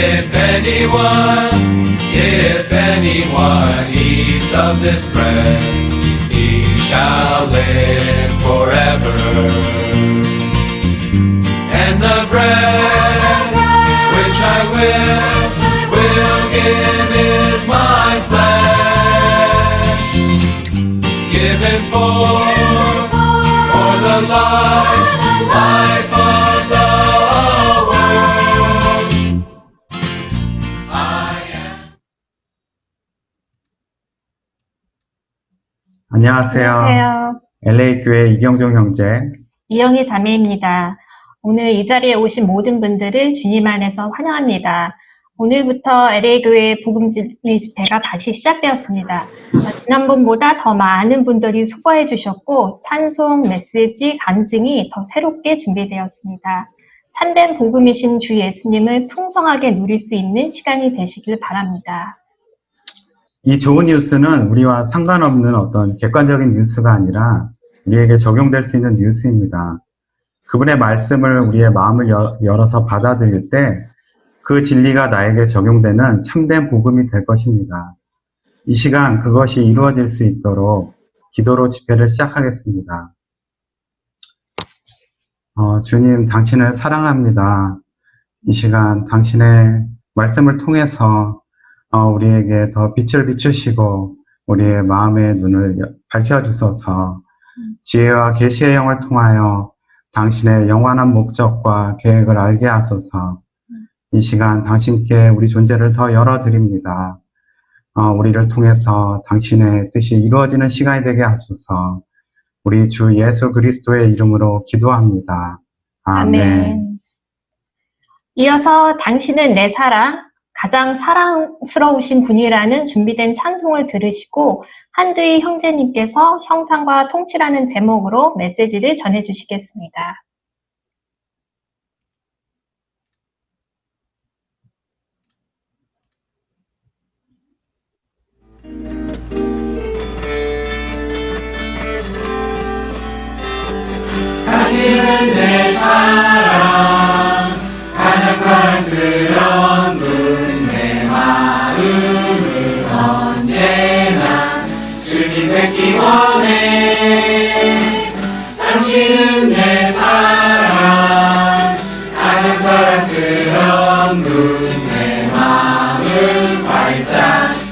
If anyone eats of this bread, he shall live forever. And the bread which I will give is my flesh, given for the life of the world. 안녕하세요. LA교회 이경종 형제, 이영희 자매입니다. 오늘 이 자리에 오신 모든 분들을 주님 안에서 환영합니다. 오늘부터 LA교회 복음진리 집회가 다시 시작되었습니다. 지난번보다 더 많은 분들이 수고해 주셨고 찬송, 메시지, 간증이 더 새롭게 준비되었습니다. 참된 복음이신 주 예수님을 풍성하게 누릴 수 있는 시간이 되시길 바랍니다. 이 좋은 뉴스는 우리와 상관없는 어떤 객관적인 뉴스가 아니라 우리에게 적용될 수 있는 뉴스입니다. 그분의 말씀을 우리의 마음을 열어서 받아들일 때 그 진리가 나에게 적용되는 참된 복음이 될 것입니다. 이 시간 그것이 이루어질 수 있도록 기도로 집회를 시작하겠습니다. 주님, 당신을 사랑합니다. 이 시간 당신의 말씀을 통해서 우리에게 더 빛을 비추시고 우리의 마음의 눈을 밝혀주소서. 지혜와 계시의 영을 통하여 당신의 영원한 목적과 계획을 알게 하소서. 이 시간 당신께 우리 존재를 더 열어드립니다. 우리를 통해서 당신의 뜻이 이루어지는 시간이 되게 하소서. 우리 주 예수 그리스도의 이름으로 기도합니다. 아멘. 이어서 당신은 내 사랑, 가장 사랑스러우신 분이라는 준비된 찬송을 들으시고 한두희 형제님께서 형상과 통치라는 제목으로 메시지를 전해주시겠습니다. 당신은 내 사랑, 가장 사랑스러운 분, 내 마음을 언제나 주님 뵙기 원해. 당신은 내 사랑, 가장 사랑스러운 분, 내 마음을 활짝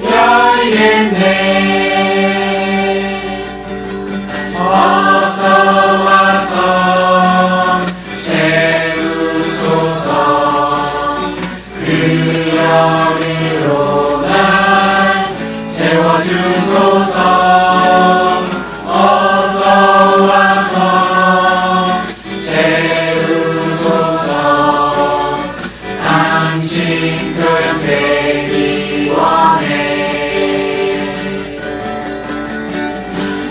열겠네. 어서 와서 채우소서. 그 영으로 날 채워주소서. 어서 와서 채우소서. 당신 교양되기 원해.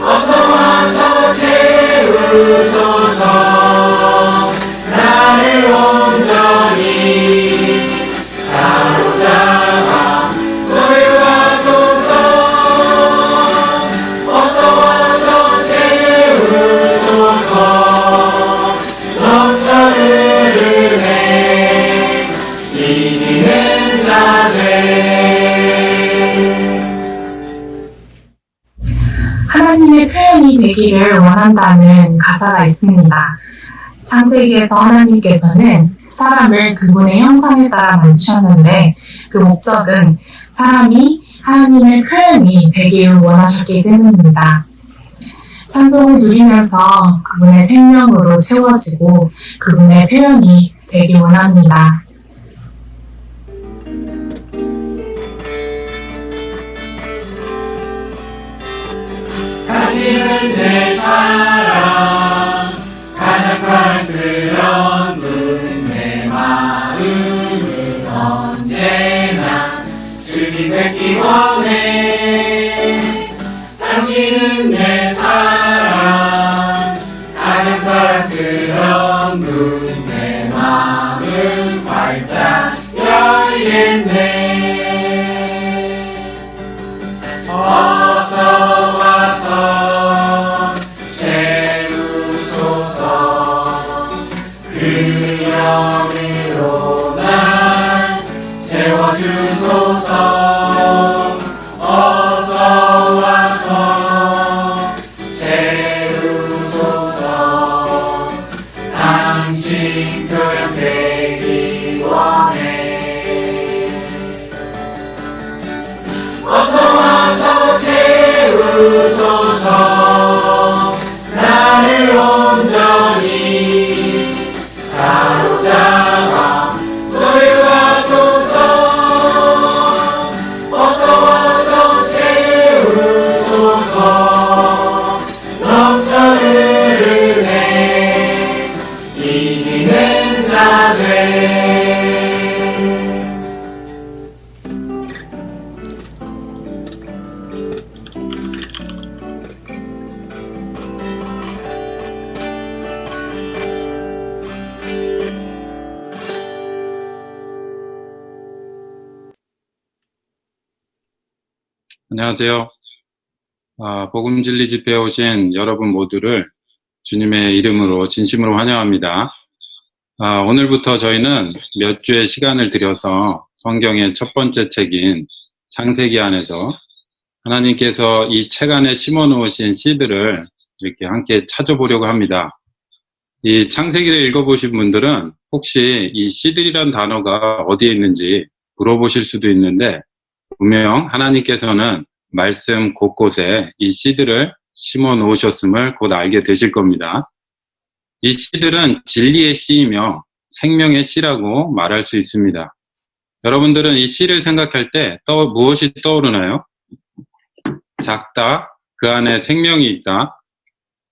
어서 와서 채우소서. 나를 온전히 사로잡아 소유하소서. 어서 와서 채우소서. 넘쳐 흐르네 이기는 자들. 하나님의 표현이 되기를 원한다는 가사가 있습니다. 창세기에서 하나님께서는 사람을 그분의 형상에 따라 만드셨는데 그 목적은 사람이 하나님의 표현이 되기를 원하셨기 때문입니다. 찬송을 누리면서 그분의 생명으로 채워지고 그분의 표현이 되기 원합니다. 당신은 내 사랑, 가장 사랑스러운 분, 내 마음을 언제나 주님 뵙기 원해. 당신은 내 사랑, 가장 사랑스러운 분, 내 마음을 활짝 열겠네. 어서 와서 채우소서. 그 영으로 날 안녕하세요. 복음진리 집회에 오신 여러분 모두를 주님의 이름으로 진심으로 환영합니다. 오늘부터 저희는 몇 주의 시간을 들여서 성경의 첫 번째 책인 창세기 안에서 하나님께서 이 책 안에 심어 놓으신 씨들을 이렇게 함께 찾아보려고 합니다. 이 창세기를 읽어보신 분들은 혹시 이 씨들이란 단어가 어디에 있는지 물어보실 수도 있는데, 분명 하나님께서는 말씀 곳곳에 이 씨들을 심어 놓으셨음을 곧 알게 되실 겁니다. 이 씨들은 진리의 씨이며 생명의 씨라고 말할 수 있습니다. 여러분들은 이 씨를 생각할 때 무엇이 떠오르나요? 작다, 그 안에 생명이 있다,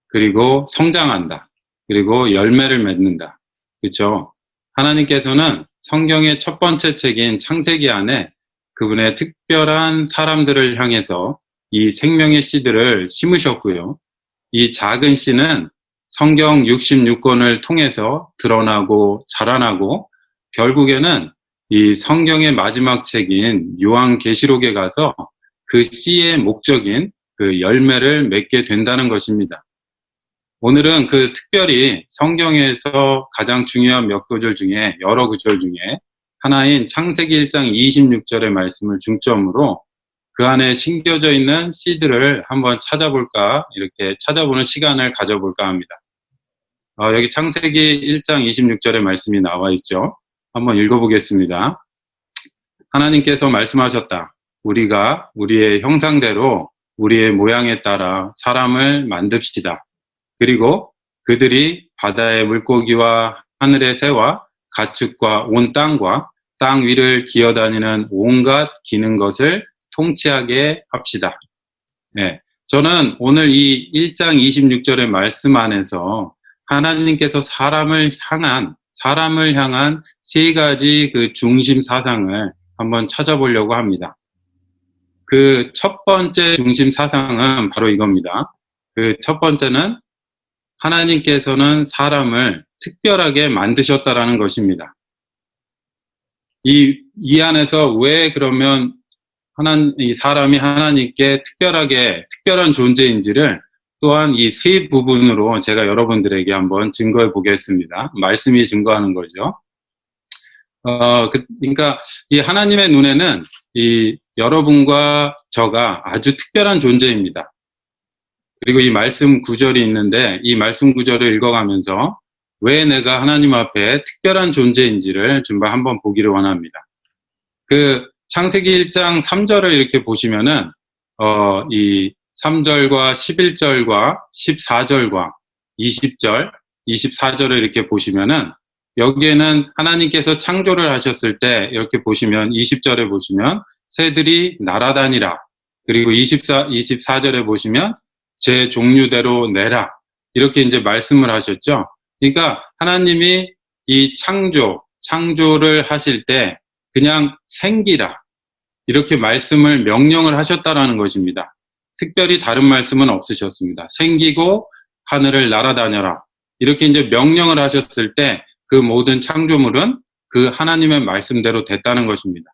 그리고 성장한다, 그리고 열매를 맺는다. 그렇죠? 하나님께서는 성경의 첫 번째 책인 창세기 안에 그분의 특별한 사람들을 향해서 이 생명의 씨들을 심으셨고요. 이 작은 씨는 성경 66권을 통해서 드러나고 자라나고 결국에는 이 성경의 마지막 책인 요한계시록에 가서 그 씨의 목적인 그 열매를 맺게 된다는 것입니다. 오늘은 그 특별히 성경에서 가장 중요한 몇 구절 중에, 여러 구절 중에 하나인 창세기 1장 26절의 말씀을 중점으로 그 안에 심겨져 있는 씨들을 한번 찾아볼까, 이렇게 찾아보는 시간을 가져볼까 합니다. 여기 창세기 1장 26절의 말씀이 나와 있죠. 한번 읽어보겠습니다. 하나님께서 말씀하셨다. 우리가 우리의 형상대로 우리의 모양에 따라 사람을 만듭시다. 그리고 그들이 바다의 물고기와 하늘의 새와 가축과 온 땅과 땅 위를 기어다니는 온갖 기는 것을 통치하게 합시다. 네, 저는 오늘 이 1장 26절의 말씀 안에서 하나님께서 사람을 향한 세 가지 그 중심 사상을 한번 찾아보려고 합니다. 그 첫 번째 중심 사상은 바로 이겁니다. 그 첫 번째는 하나님께서는 사람을 특별하게 만드셨다라는 것입니다. 이 안에서 왜 그러면 이 사람이 하나님께 특별한 존재인지를 또한 이 세 부분으로 제가 여러분들에게 한번 증거해 보겠습니다. 말씀이 증거하는 거죠. 그러니까 이 하나님의 눈에는 이 여러분과 저가 아주 특별한 존재입니다. 그리고 이 말씀 구절이 있는데 이 말씀 구절을 읽어가면서 왜 내가 하나님 앞에 특별한 존재인지를 좀 한번 보기를 원합니다. 그 창세기 1장 3절을 이렇게 보시면은 이 3절과 11절과 14절과 20절, 24절을 이렇게 보시면은 여기에는 하나님께서 창조를 하셨을 때 이렇게 보시면 20절에 보시면 새들이 날아다니라. 그리고 24절에 보시면 제 종류대로 내라. 이렇게 이제 말씀을 하셨죠. 그러니까 하나님이 이 창조를 하실 때 그냥 생기라. 이렇게 명령을 하셨다라는 것입니다. 특별히 다른 말씀은 없으셨습니다. 생기고 하늘을 날아다녀라. 이렇게 이제 명령을 하셨을 때 그 모든 창조물은 그 하나님의 말씀대로 됐다는 것입니다.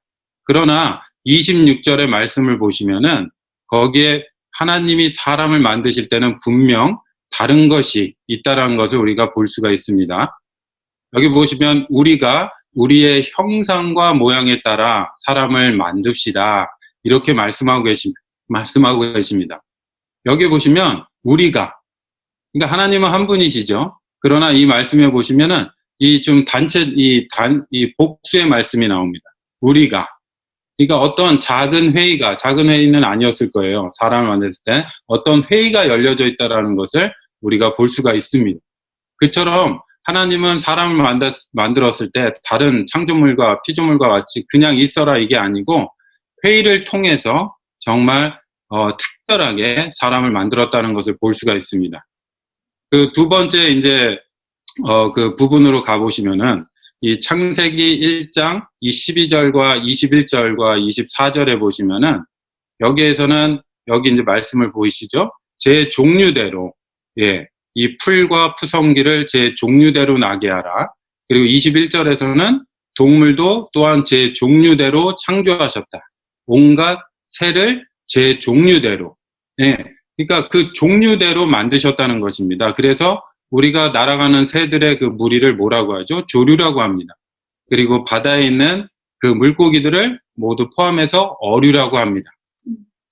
그러나 26절의 말씀을 보시면은 거기에 하나님이 사람을 만드실 때는 분명 다른 것이 있다라는 것을 우리가 볼 수가 있습니다. 여기 보시면 우리가 우리의 형상과 모양에 따라 사람을 만듭시다. 이렇게 말씀하고 계십니다. 여기 보시면 우리가, 그러니까 하나님은 한 분이시죠. 그러나 이 말씀에 보시면은 이 복수의 말씀이 나옵니다. 우리가. 그러니까 어떤 작은 회의는 아니었을 거예요. 사람을 만들 때 어떤 회의가 열려져 있다라는 것을 우리가 볼 수가 있습니다. 그처럼 하나님은 사람을 만들었을 때 다른 창조물과 피조물과 같이 그냥 있어라 이게 아니고 회의를 통해서 정말 특별하게 사람을 만들었다는 것을 볼 수가 있습니다. 그 두 번째 이제 그 부분으로 가보시면은 이 창세기 1장 12절과 21절과 24절에 보시면은 여기에서는 여기 이제 말씀을 보이시죠? 제 종류대로, 이 풀과 푸성기를 제 종류대로 나게 하라. 그리고 21절에서는 동물도 또한 제 종류대로 창조하셨다. 온갖 새를 제 종류대로. 예. 그러니까 그 종류대로 만드셨다는 것입니다. 그래서 우리가 날아가는 새들의 그 무리를 뭐라고 하죠? 조류라고 합니다. 그리고 바다에 있는 그 물고기들을 모두 포함해서 어류라고 합니다.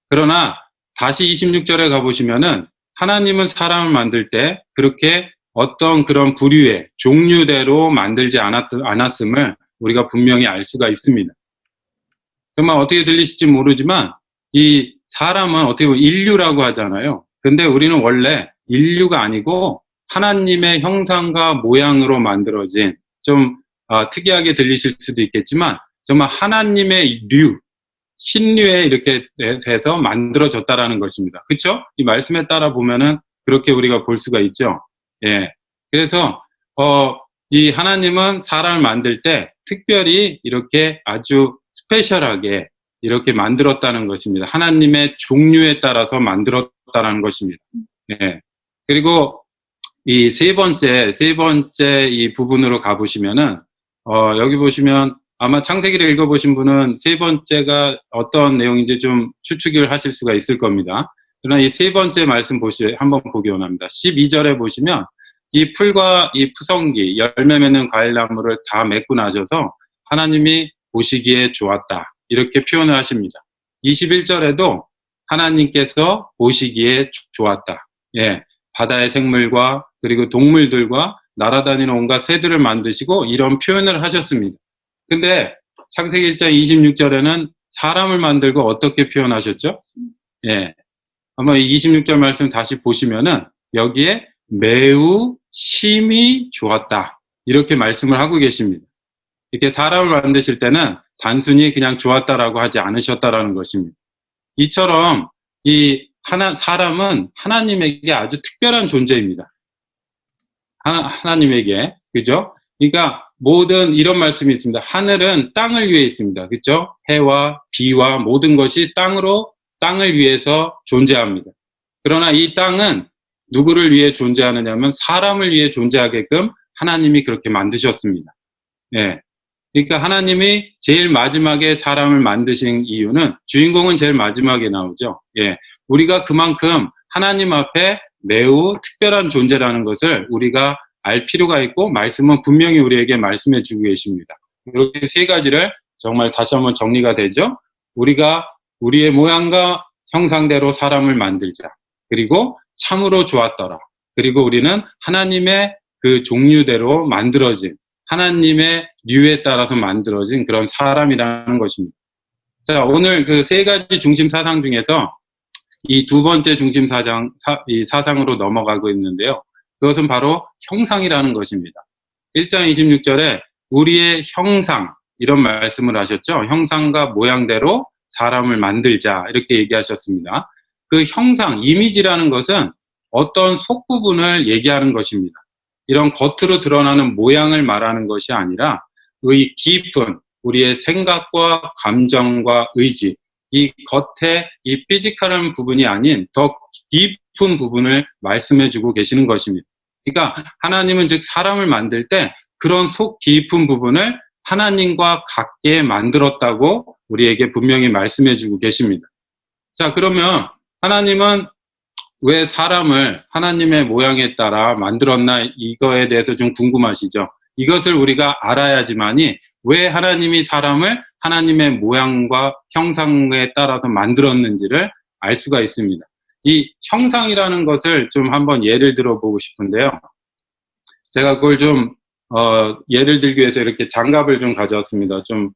그러나 다시 26절에 가보시면은 하나님은 사람을 만들 때 그렇게 어떤 그런 부류의 종류대로 만들지 않았음을 우리가 분명히 알 수가 있습니다. 정말 어떻게 들리실지 모르지만 이 사람은 어떻게 보면 인류라고 하잖아요. 근데 우리는 원래 인류가 아니고 하나님의 형상과 모양으로 만들어진 좀 특이하게 들리실 수도 있겠지만 정말 하나님의 신류에 이렇게 돼서 만들어졌다라는 것입니다. 그렇죠? 이 말씀에 따라 보면은 그렇게 우리가 볼 수가 있죠. 예. 그래서 이 하나님은 사람을 만들 때 특별히 이렇게 아주 스페셜하게 이렇게 만들었다는 것입니다. 하나님의 종류에 따라서 만들었다는 것입니다. 예. 그리고 이 세 번째 이 부분으로 가보시면은, 여기 보시면 아마 창세기를 읽어보신 분은 세 번째가 어떤 내용인지 좀 추측을 하실 수가 있을 겁니다. 그러나 이 세 번째 말씀 한번 보기 원합니다. 12절에 보시면 이 풀과 이 푸성기, 열매 맺는 과일나무를 다 맺고 나셔서 하나님이 보시기에 좋았다. 이렇게 표현을 하십니다. 21절에도 하나님께서 보시기에 좋았다. 예. 바다의 생물과 그리고 동물들과 날아다니는 온갖 새들을 만드시고 이런 표현을 하셨습니다. 근데 창세기 1장 26절에는 사람을 만들고 어떻게 표현하셨죠? 예. 한번 26절 말씀 다시 보시면은 여기에 매우 심히 좋았다. 이렇게 말씀을 하고 계십니다. 이렇게 사람을 만드실 때는 단순히 그냥 좋았다라고 하지 않으셨다라는 것입니다. 이처럼 사람은 하나님에게 아주 특별한 존재입니다. 하나님에게, 그죠? 그러니까 모든 이런 말씀이 있습니다. 하늘은 땅을 위해 있습니다. 그죠? 해와 비와 모든 것이 땅을 위해서 존재합니다. 그러나 이 땅은 누구를 위해 존재하느냐면 사람을 위해 존재하게끔 하나님이 그렇게 만드셨습니다. 예. 그러니까 하나님이 제일 마지막에 사람을 만드신 이유는 주인공은 제일 마지막에 나오죠. 예. 우리가 그만큼 하나님 앞에 매우 특별한 존재라는 것을 우리가 알 필요가 있고 말씀은 분명히 우리에게 말씀해 주고 계십니다. 이렇게 세 가지를 정말 다시 한번 정리가 되죠. 우리가 우리의 모양과 형상대로 사람을 만들자. 그리고 참으로 좋았더라. 그리고 우리는 하나님의 그 종류대로 만들어진 하나님의 류에 따라서 만들어진 그런 사람이라는 것입니다. 자, 오늘 그 세 가지 중심 사상 중에서 이 두 번째 중심 사상으로 넘어가고 있는데요. 그것은 바로 형상이라는 것입니다. 1장 26절에 우리의 형상, 이런 말씀을 하셨죠. 형상과 모양대로 사람을 만들자, 이렇게 얘기하셨습니다. 그 형상, 이미지라는 것은 어떤 속부분을 얘기하는 것입니다. 이런 겉으로 드러나는 모양을 말하는 것이 아니라 이 깊은 우리의 생각과 감정과 의지, 이 겉에 이 피지컬한 부분이 아닌 더 깊은 부분을 말씀해주고 계시는 것입니다. 그러니까 하나님은 즉 사람을 만들 때 그런 속 깊은 부분을 하나님과 같게 만들었다고 우리에게 분명히 말씀해주고 계십니다. 자, 그러면 하나님은 왜 사람을 하나님의 모양에 따라 만들었나, 이거에 대해서 좀 궁금하시죠? 이것을 우리가 알아야지만이 왜 하나님이 사람을 하나님의 모양과 형상에 따라서 만들었는지를 알 수가 있습니다. 이 형상이라는 것을 좀 한번 예를 들어보고 싶은데요. 제가 그걸 좀 예를 들기 위해서 이렇게 장갑을 좀 가져왔습니다. 좀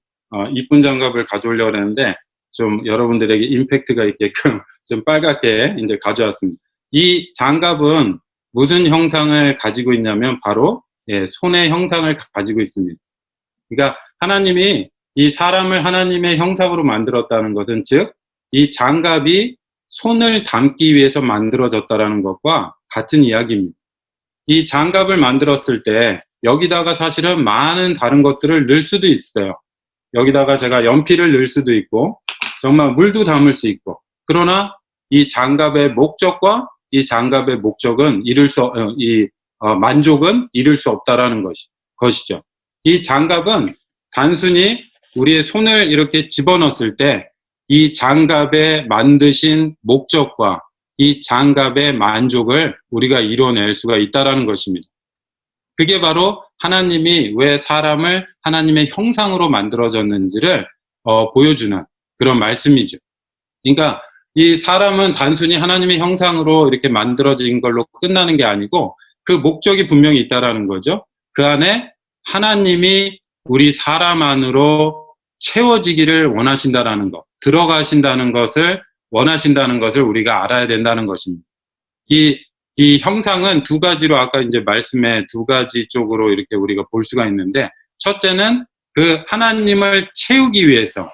이쁜 장갑을 가져오려고 했는데 좀 여러분들에게 임팩트가 있게끔 좀 빨갛게 이제 가져왔습니다. 이 장갑은 무슨 형상을 가지고 있냐면 바로 손의 형상을 가지고 있습니다. 그러니까 하나님이 이 사람을 하나님의 형상으로 만들었다는 것은 즉 이 장갑이 손을 담기 위해서 만들어졌다는 것과 같은 이야기입니다. 이 장갑을 만들었을 때 여기다가 사실은 많은 다른 것들을 넣을 수도 있어요. 여기다가 제가 연필을 넣을 수도 있고 정말 물도 담을 수 있고, 그러나 이 장갑의 목적과 이 장갑의 목적은 만족은 이룰 수 없다라는 것이죠. 이 장갑은 단순히 우리의 손을 이렇게 집어넣었을 때 이 장갑의 만드신 목적과 이 장갑의 만족을 우리가 이뤄낼 수가 있다라는 것입니다. 그게 바로 하나님이 왜 사람을 하나님의 형상으로 만들어졌는지를 보여주는 그런 말씀이죠. 그러니까 이 사람은 단순히 하나님의 형상으로 이렇게 만들어진 걸로 끝나는 게 아니고 그 목적이 분명히 있다라는 거죠. 그 안에 하나님이 우리 사람 안으로 채워지기를 원하신다라는 것, 들어가신다는 것을 원하신다는 것을 우리가 알아야 된다는 것입니다. 이 형상은 두 가지로 아까 이제 말씀에 두 가지 쪽으로 이렇게 우리가 볼 수가 있는데, 첫째는 그 하나님을 채우기 위해서,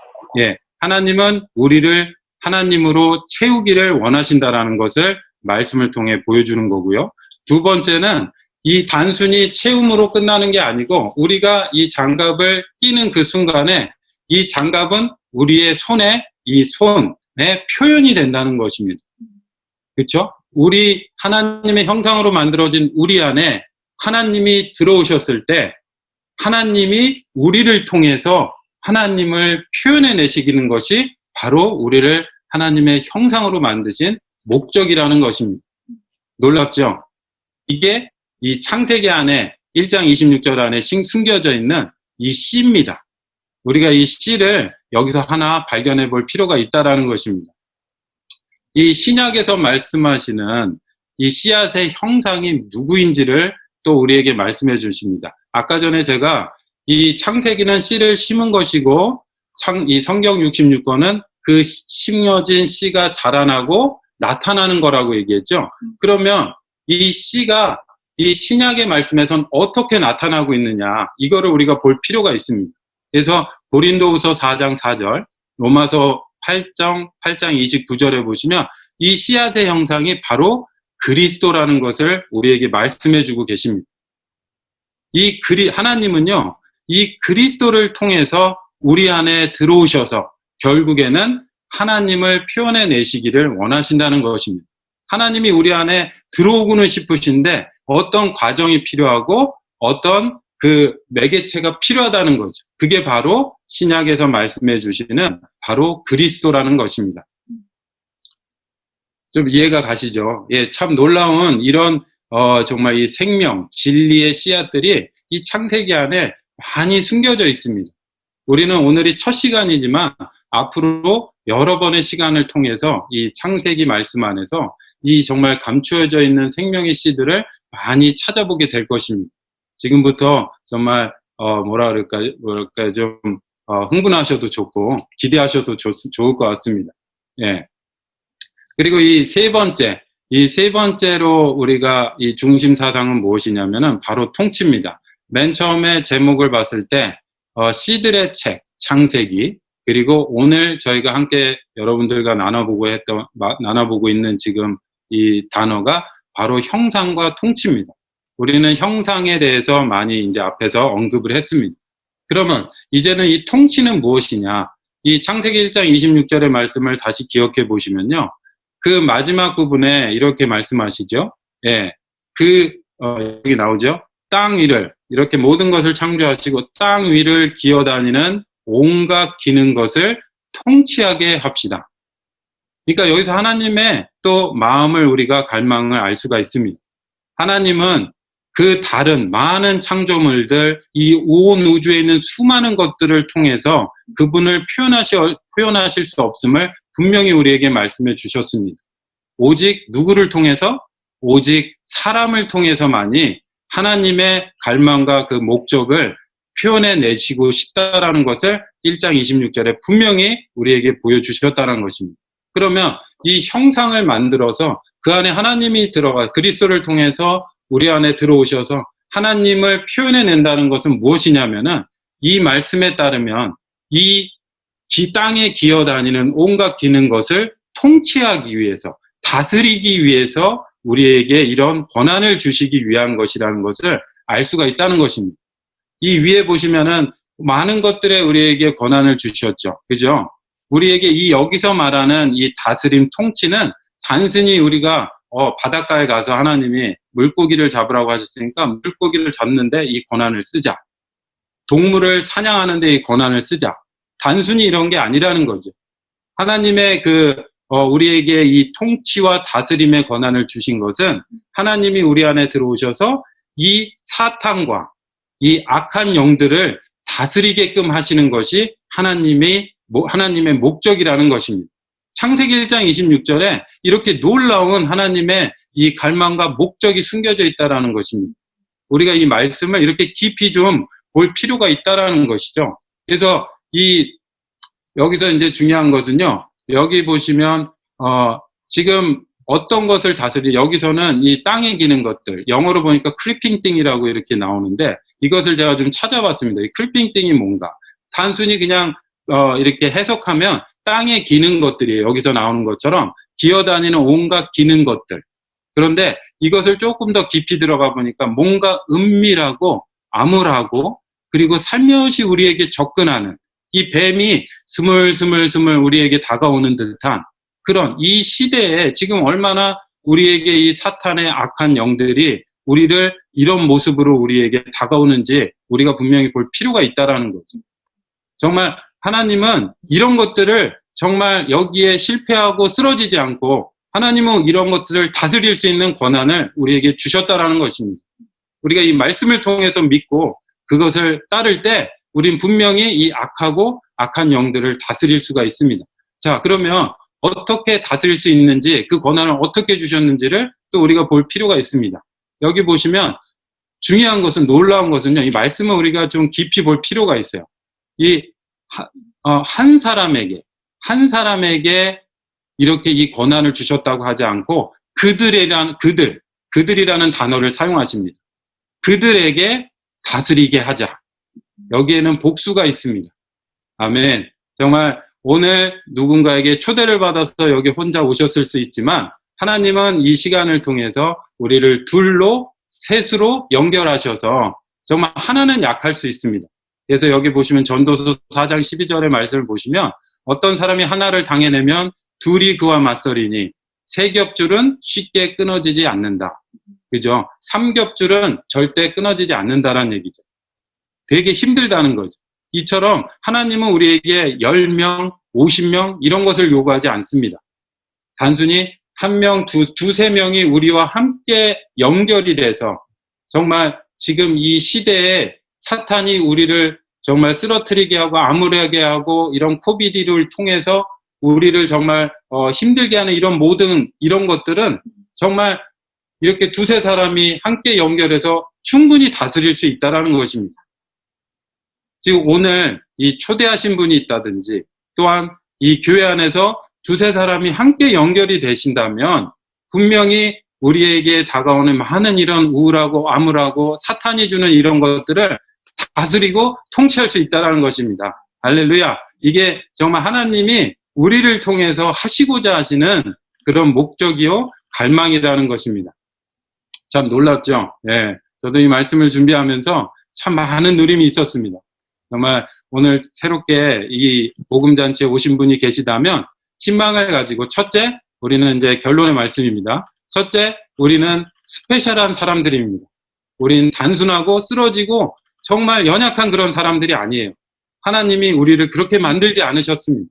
하나님은 우리를 하나님으로 채우기를 원하신다라는 것을 말씀을 통해 보여주는 거고요. 두 번째는 이 단순히 채움으로 끝나는 게 아니고 우리가 이 장갑을 끼는 그 순간에 이 장갑은 우리의 손에 이 손에 표현이 된다는 것입니다. 그렇죠? 우리 하나님의 형상으로 만들어진 우리 안에 하나님이 들어오셨을 때 하나님이 우리를 통해서 하나님을 표현해 내시기는 것이 바로 우리를 하나님의 형상으로 만드신 목적이라는 것입니다. 놀랍죠? 이게 이 창세기 안에 1장 26절 안에 숨겨져 있는 이 씨입니다. 우리가 이 씨를 여기서 하나 발견해 볼 필요가 있다라는 것입니다. 이 신약에서 말씀하시는 이 씨앗의 형상이 누구인지를 또 우리에게 말씀해 주십니다. 아까 전에 제가 이 창세기는 씨를 심은 것이고 이 성경 66권은 그 심겨진 씨가 자라나고 나타나는 거라고 얘기했죠. 그러면 이 씨가 이 신약의 말씀에선 어떻게 나타나고 있느냐, 이거를 우리가 볼 필요가 있습니다. 그래서 고린도후서 4장 4절, 로마서 8장 29절에 보시면 이 씨앗의 형상이 바로 그리스도라는 것을 우리에게 말씀해 주고 계십니다. 하나님은요, 이 그리스도를 통해서 우리 안에 들어오셔서 결국에는 하나님을 표현해 내시기를 원하신다는 것입니다. 하나님이 우리 안에 들어오고는 싶으신데 어떤 과정이 필요하고 어떤 그 매개체가 필요하다는 거죠. 그게 바로 신약에서 말씀해 주시는 바로 그리스도라는 것입니다. 좀 이해가 가시죠? 참 놀라운 이런 정말 이 생명, 진리의 씨앗들이 이 창세기 안에 많이 숨겨져 있습니다. 우리는 오늘이 첫 시간이지만 앞으로 여러 번의 시간을 통해서 이 창세기 말씀 안에서 이 정말 감추어져 있는 생명의 씨들을 많이 찾아보게 될 것입니다. 지금부터 정말 뭐랄까 좀 흥분하셔도 좋고 기대하셔도 좋을 것 같습니다. 그리고 이 세 번째로 우리가 이 중심 사상은 무엇이냐면은 바로 통치입니다. 맨 처음에 제목을 봤을 때 씨들의 책, 창세기, 그리고 오늘 저희가 함께 여러분들과 나눠보고 있는 지금 이 단어가 바로 형상과 통치입니다. 우리는 형상에 대해서 많이 이제 앞에서 언급을 했습니다. 그러면 이제는 이 통치는 무엇이냐? 이 창세기 1장 26절의 말씀을 다시 기억해 보시면요. 그 마지막 부분에 이렇게 말씀하시죠. 여기 나오죠. 땅 위를, 이렇게 모든 것을 창조하시고 땅 위를 기어다니는 온갖 기는 것을 통치하게 합시다. 그러니까 여기서 하나님의 또 마음을 우리가 갈망을 알 수가 있습니다. 하나님은 그 다른 많은 창조물들, 이 온 우주에 있는 수많은 것들을 통해서 그분을 표현하실 수 없음을 분명히 우리에게 말씀해 주셨습니다. 오직 누구를 통해서? 오직 사람을 통해서만이 하나님의 갈망과 그 목적을 표현해 내시고 싶다라는 것을 1장 26절에 분명히 우리에게 보여주셨다는 것입니다. 그러면 이 형상을 만들어서 그 안에 하나님이 들어가 그리스도를 통해서 우리 안에 들어오셔서 하나님을 표현해 낸다는 것은 무엇이냐면은 이 말씀에 따르면 이 땅에 기어다니는 온갖 기는 것을 통치하기 위해서, 다스리기 위해서 우리에게 이런 권한을 주시기 위한 것이라는 것을 알 수가 있다는 것입니다. 이 위에 보시면은 많은 것들에 우리에게 권한을 주셨죠. 그죠? 우리에게 여기서 말하는 이 다스림, 통치는 단순히 우리가 바닷가에 가서 하나님이 물고기를 잡으라고 하셨으니까 물고기를 잡는데 이 권한을 쓰자. 동물을 사냥하는데 이 권한을 쓰자. 단순히 이런 게 아니라는 거죠. 하나님의 우리에게 이 통치와 다스림의 권한을 주신 것은 하나님이 우리 안에 들어오셔서 이 사탄과 이 악한 영들을 다스리게끔 하시는 것이 하나님의 목적이라는 것입니다. 창세기 1장 26절에 이렇게 놀라운 하나님의 이 갈망과 목적이 숨겨져 있다라는 것입니다. 우리가 이 말씀을 이렇게 깊이 좀 볼 필요가 있다라는 것이죠. 그래서 여기서 이제 중요한 것은요. 여기 보시면 지금 어떤 것을 여기서는 이 땅에 기는 것들, 영어로 보니까 creeping thing이라고 이렇게 나오는데 이것을 제가 좀 찾아봤습니다. 이 creeping thing이 뭔가? 단순히 그냥 이렇게 해석하면 땅에 기는 것들이에요. 여기서 나오는 것처럼 기어다니는 온갖 기는 것들. 그런데 이것을 조금 더 깊이 들어가 보니까 뭔가 은밀하고 암울하고 그리고 살며시 우리에게 접근하는 이 뱀이 스물스물 우리에게 다가오는 듯한 그런 이 시대에 지금 얼마나 우리에게 이 사탄의 악한 영들이 우리를 이런 모습으로 우리에게 다가오는지 우리가 분명히 볼 필요가 있다라는 거죠. 정말 하나님은 이런 것들을 정말 여기에 실패하고 쓰러지지 않고 하나님은 이런 것들을 다스릴 수 있는 권한을 우리에게 주셨다라는 것입니다. 우리가 이 말씀을 통해서 믿고 그것을 따를 때 우린 분명히 이 악한 영들을 다스릴 수가 있습니다. 자, 그러면 어떻게 다스릴 수 있는지 그 권한을 어떻게 주셨는지를 또 우리가 볼 필요가 있습니다. 여기 보시면 중요한 것은 놀라운 것은요. 이 말씀을 우리가 좀 깊이 볼 필요가 있어요. 한 사람에게 이렇게 이 권한을 주셨다고 하지 않고 그들이라는 단어를 사용하십니다. 그들에게 다스리게 하자. 여기에는 복수가 있습니다. 아멘. 정말 오늘 누군가에게 초대를 받아서 여기 혼자 오셨을 수 있지만 하나님은 이 시간을 통해서 우리를 둘로 셋으로 연결하셔서 정말 하나는 약할 수 있습니다. 그래서 여기 보시면 전도서 4장 12절의 말씀을 보시면 어떤 사람이 하나를 당해내면 둘이 그와 맞서리니 세 겹줄은 쉽게 끊어지지 않는다. 그죠? 3겹줄은 절대 끊어지지 않는다라는 얘기죠. 되게 힘들다는 거죠. 이처럼 하나님은 우리에게 10명, 50명 이런 것을 요구하지 않습니다. 단순히 한 명, 두세 명이 우리와 함께 연결이 돼서 정말 지금 이 시대에 사탄이 우리를 정말 쓰러뜨리게 하고 암울하게 하고 이런 코비드를 통해서 우리를 정말 힘들게 하는 이런 것들은 정말 이렇게 두세 사람이 함께 연결해서 충분히 다스릴 수 있다는 것입니다. 지금 오늘 이 초대하신 분이 있다든지 또한 이 교회 안에서 두세 사람이 함께 연결이 되신다면 분명히 우리에게 다가오는 많은 이런 우울하고 암울하고 사탄이 주는 이런 것들을 다스리고 통치할 수 있다는 것입니다. 할렐루야. 이게 정말 하나님이 우리를 통해서 하시고자 하시는 그런 목적이요 갈망이라는 것입니다. 참 놀랍죠? 예. 저도 이 말씀을 준비하면서 참 많은 누림이 있었습니다. 정말 오늘 새롭게 이 복음잔치에 오신 분이 계시다면 희망을 가지고 첫째, 우리는 이제 결론의 말씀입니다. 첫째, 우리는 스페셜한 사람들입니다. 우린 단순하고 쓰러지고 정말 연약한 그런 사람들이 아니에요. 하나님이 우리를 그렇게 만들지 않으셨습니다.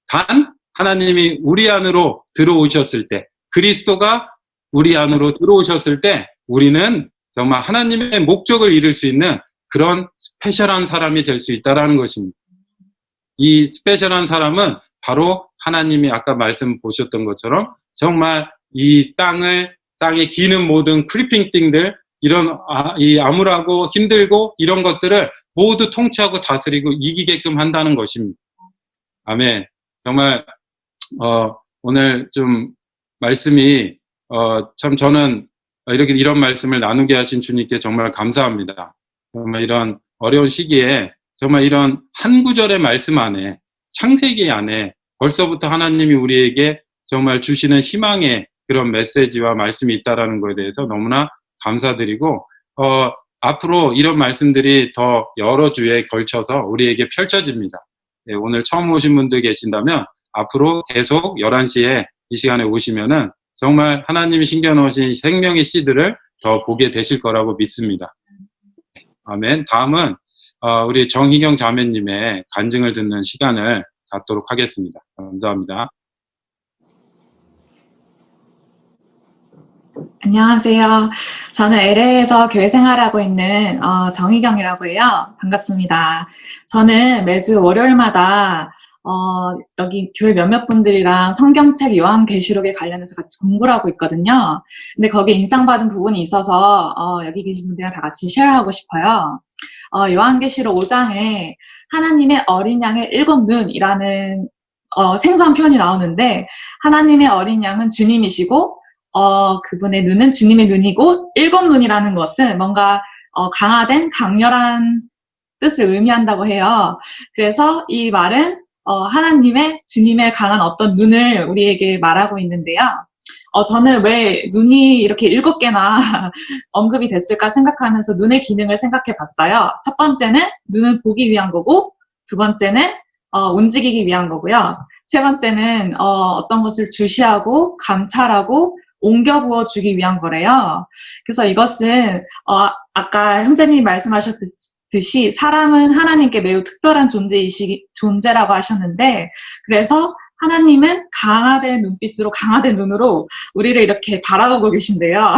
단 하나님이 우리 안으로 들어오셨을 때, 그리스도가 우리 안으로 들어오셨을 때 우리는 정말 하나님의 목적을 이룰 수 있는 그런 스페셜한 사람이 될 수 있다는 것입니다. 이 스페셜한 사람은 바로 하나님이 아까 말씀 보셨던 것처럼 정말 이 땅에 기는 모든 크리핑 띵들 이런 이 암울하고 힘들고 이런 것들을 모두 통치하고 다스리고 이기게끔 한다는 것입니다. 아멘. 정말 오늘 좀 말씀이 참 저는 이런 말씀을 나누게 하신 주님께 정말 감사합니다. 정말 이런 어려운 시기에 정말 이런 한 구절의 말씀 안에 창세기 안에 벌써부터 하나님이 우리에게 정말 주시는 희망의 그런 메시지와 말씀이 있다라는 것에 대해서 너무나 감사드리고 앞으로 이런 말씀들이 더 여러 주에 걸쳐서 우리에게 펼쳐집니다. 네, 오늘 처음 오신 분들 계신다면 앞으로 계속 11시에 이 시간에 오시면은 정말 하나님이 심겨놓으신 생명의 씨들을 더 보게 되실 거라고 믿습니다. 아멘. 다음은 우리 정희경 자매님의 간증을 듣는 시간을 갖도록 하겠습니다. 감사합니다. 안녕하세요. 저는 LA에서 교회 생활하고 있는 정희경이라고 해요. 반갑습니다. 저는 매주 월요일마다 여기 교회 몇몇 분들이랑 성경책 요한계시록에 관련해서 같이 공부를 하고 있거든요. 근데 거기에 인상받은 부분이 있어서 여기 계신 분들이랑 다 같이 쉐어하고 싶어요. 요한계시록 5장에 하나님의 어린 양의 7눈이라는 생소한 표현이 나오는데, 하나님의 어린 양은 주님이시고 그분의 눈은 주님의 눈이고 7눈이라는 것은 뭔가 강화된 강렬한 뜻을 의미한다고 해요. 그래서 이 말은 하나님의 주님의 강한 어떤 눈을 우리에게 말하고 있는데요. 저는 왜 눈이 이렇게 7개나 언급이 됐을까 생각하면서 눈의 기능을 생각해 봤어요. 첫 번째는 눈은 보기 위한 거고, 두 번째는 움직이기 위한 거고요. 세 번째는 어떤 것을 주시하고 감찰하고 옮겨 부어주기 위한 거래요. 그래서 이것은 아까 형제님이 말씀하셨듯이 사람은 하나님께 매우 특별한 존재라고 하셨는데, 그래서 하나님은 강화된 눈빛으로, 강화된 눈으로 우리를 이렇게 바라보고 계신데요.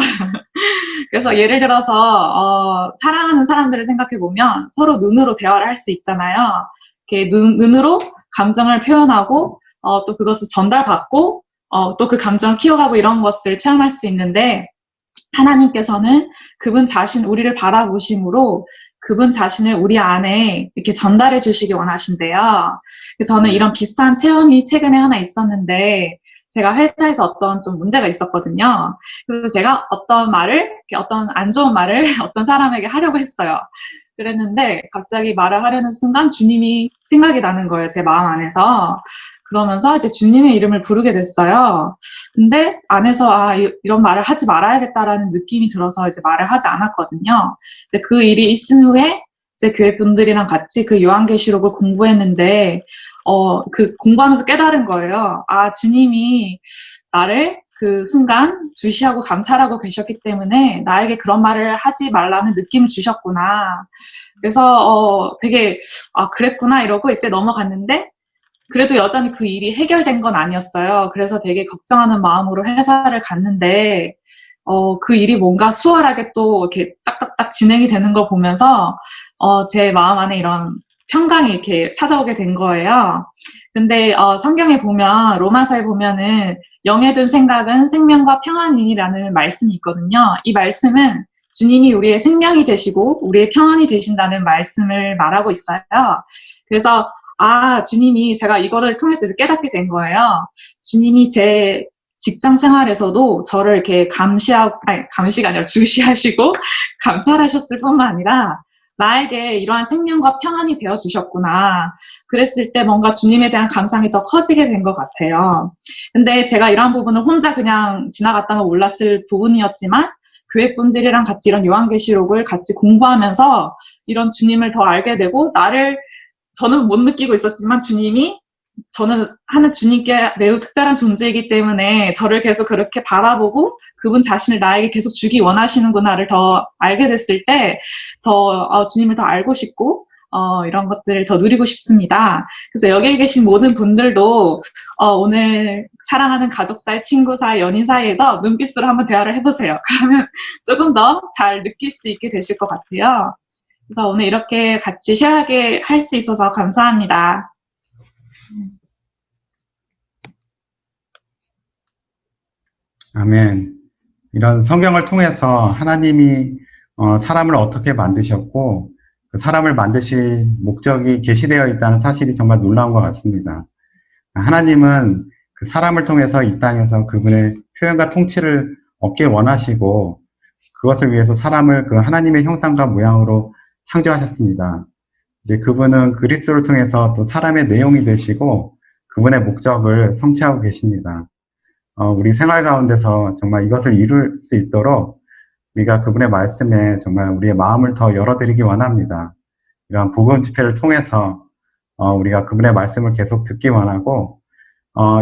그래서 예를 들어서 사랑하는 사람들을 생각해보면 서로 눈으로 대화를 할 수 있잖아요. 이렇게 눈으로 감정을 표현하고 또 그것을 전달받고 또 그 감정을 키워가고 이런 것을 체험할 수 있는데, 하나님께서는 그분 자신, 우리를 바라보심으로 그분 자신을 우리 안에 이렇게 전달해 주시기 원하신대요. 그래서 저는 이런 비슷한 체험이 최근에 하나 있었는데, 제가 회사에서 어떤 좀 문제가 있었거든요. 그래서 제가 어떤 안 좋은 말을 어떤 사람에게 하려고 했어요. 그랬는데 갑자기 말을 하려는 순간 주님이 생각이 나는 거예요, 제 마음 안에서. 그러면서 이제 주님의 이름을 부르게 됐어요. 근데 안에서 이런 말을 하지 말아야겠다라는 느낌이 들어서 이제 말을 하지 않았거든요. 근데 그 일이 있은 후에 이제 교회 분들이랑 같이 그 요한계시록을 공부했는데 그 공부하면서 깨달은 거예요. 주님이 나를 그 순간 주시하고 감찰하고 계셨기 때문에 나에게 그런 말을 하지 말라는 느낌을 주셨구나. 그래서 되게 그랬구나 이러고 이제 넘어갔는데, 그래도 여전히 그 일이 해결된 건 아니었어요. 그래서 되게 걱정하는 마음으로 회사를 갔는데, 그 일이 뭔가 수월하게 또 이렇게 딱딱딱 진행이 되는 걸 보면서, 제 마음 안에 이런 평강이 이렇게 찾아오게 된 거예요. 근데, 성경에 보면, 로마서에 보면은, 영에 둔 생각은 생명과 평안이라는 말씀이 있거든요. 이 말씀은 주님이 우리의 생명이 되시고, 우리의 평안이 되신다는 말씀을 말하고 있어요. 그래서, 주님이, 제가 이거를 통해서 깨닫게 된 거예요. 주님이 제 직장 생활에서도 저를 이렇게 감시가 아니라 주시하시고 감찰하셨을 뿐만 아니라 나에게 이러한 생명과 평안이 되어주셨구나. 그랬을 때 뭔가 주님에 대한 감상이 더 커지게 된 것 같아요. 근데 제가 이러한 부분을 혼자 그냥 지나갔다가 몰랐을 부분이었지만, 교회 분들이랑 같이 이런 요한계시록을 같이 공부하면서 이런 주님을 더 알게 되고, 저는 못 느끼고 있었지만 저는 하는 주님께 매우 특별한 존재이기 때문에 저를 계속 그렇게 바라보고 그분 자신을 나에게 계속 주기 원하시는구나를 더 알게 됐을 때 주님을 더 알고 싶고 이런 것들을 더 누리고 싶습니다. 그래서 여기 계신 모든 분들도 오늘 사랑하는 가족 사이, 친구 사이, 연인 사이에서 눈빛으로 한번 대화를 해보세요. 그러면 조금 더 잘 느낄 수 있게 되실 것 같아요. 그래서 오늘 이렇게 같이 쉐어하게 할 수 있어서 감사합니다. 아멘. 이런 성경을 통해서 하나님이 사람을 어떻게 만드셨고 그 사람을 만드신 목적이 계시되어 있다는 사실이 정말 놀라운 것 같습니다. 하나님은 그 사람을 통해서 이 땅에서 그분의 표현과 통치를 얻길 원하시고 그것을 위해서 사람을 그 하나님의 형상과 모양으로 창조하셨습니다. 이제 그분은 그리스도를 통해서 또 사람의 내용이 되시고 그분의 목적을 성취하고 계십니다. 우리 생활 가운데서 정말 이것을 이룰 수 있도록 우리가 그분의 말씀에 정말 우리의 마음을 더 열어드리기 원합니다. 이러한 복음 집회를 통해서 우리가 그분의 말씀을 계속 듣기 원하고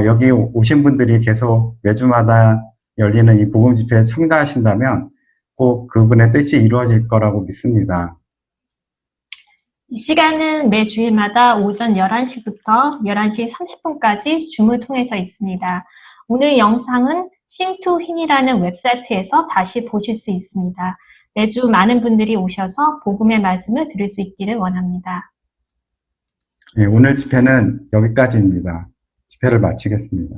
여기 오신 분들이 계속 매주마다 열리는 이 복음 집회에 참가하신다면 꼭 그분의 뜻이 이루어질 거라고 믿습니다. 이 시간은 매 주일마다 오전 11시부터 11시 30분까지 줌을 통해서 있습니다. 오늘 영상은 싱투힘이라는 웹사이트에서 다시 보실 수 있습니다. 매주 많은 분들이 오셔서 복음의 말씀을 들을 수 있기를 원합니다. 예, 오늘 집회는 여기까지입니다. 집회를 마치겠습니다.